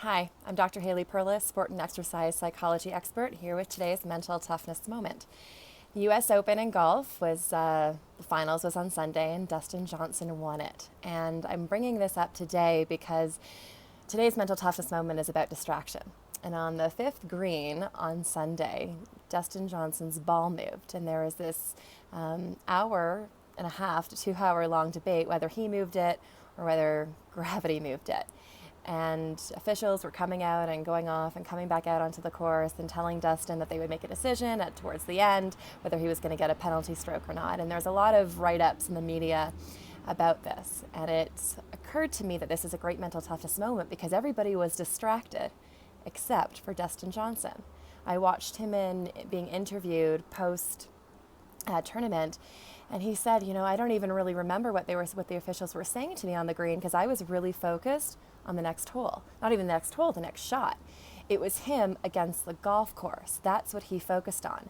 Hi, I'm Dr. Haley Perlus, sport and exercise psychology expert, here with today's mental toughness moment. The U.S. Open in golf the finals was on Sunday, and Dustin Johnson won it. And I'm bringing this up today because today's mental toughness moment is about distraction. And on the fifth green on Sunday, Dustin Johnson's ball moved, and there was this hour and a half to 2 hour long debate whether he moved it or whether gravity moved it. And officials were coming out and going off and coming back out onto the course and telling Dustin that they would make a decision towards the end whether he was going to get a penalty stroke or not. And there's a lot of write-ups in the media about this. And it occurred to me that this is a great mental toughness moment because everybody was distracted except for Dustin Johnson. I watched him being interviewed post tournament, and he said, I don't even really remember what the officials were saying to me on the green because I was really focused on the next hole. Not even the next hole, the next shot. It was him against the golf course. That's what he focused on.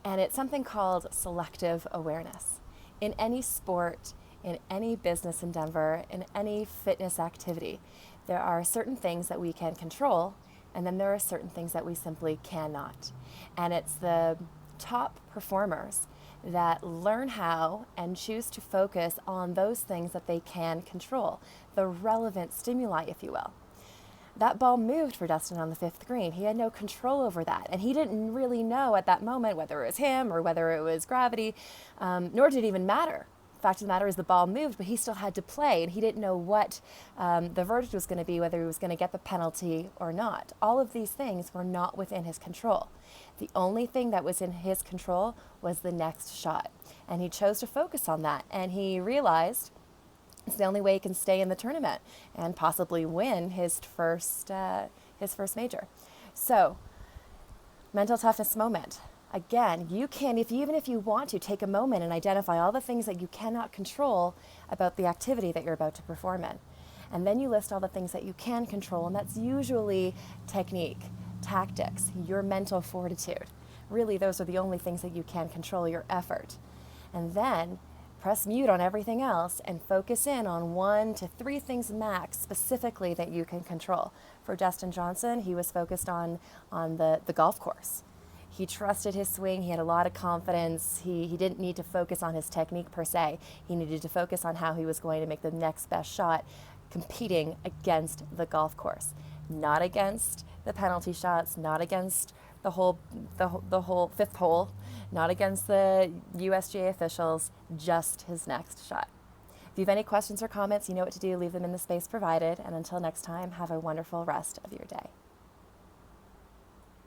And it's something called selective awareness. In any sport, in any business endeavor, in any fitness activity, there are certain things that we can control, and then there are certain things that we simply cannot. And it's the top performers that learn how and choose to focus on those things that they can control, the relevant stimuli, if you will. That ball moved for Dustin on the fifth green. He had no control over that, and he didn't really know at that moment whether it was him or whether it was gravity, nor did it even matter. The fact of the matter is the ball moved, but he still had to play, and he didn't know what the verdict was going to be, whether he was going to get the penalty or not. All of these things were not within his control. The only thing that was in his control was the next shot, and he chose to focus on that, and he realized it's the only way he can stay in the tournament and possibly win his first major. So, mental toughness moment. Again, you can, even if you want to, take a moment and identify all the things that you cannot control about the activity that you're about to perform in. And then you list all the things that you can control, and that's usually technique, tactics, your mental fortitude. Really, those are the only things that you can control, your effort. And then press mute on everything else and focus in on 1 to 3 things max specifically that you can control. For Dustin Johnson, he was focused on the golf course. He trusted his swing. He had a lot of confidence. He didn't need to focus on his technique per se. He needed to focus on how he was going to make the next best shot competing against the golf course, not against the penalty shots, not against the whole fifth hole, not against the USGA officials, just his next shot. If you have any questions or comments, you know what to do. Leave them in the space provided. And until next time, have a wonderful rest of your day.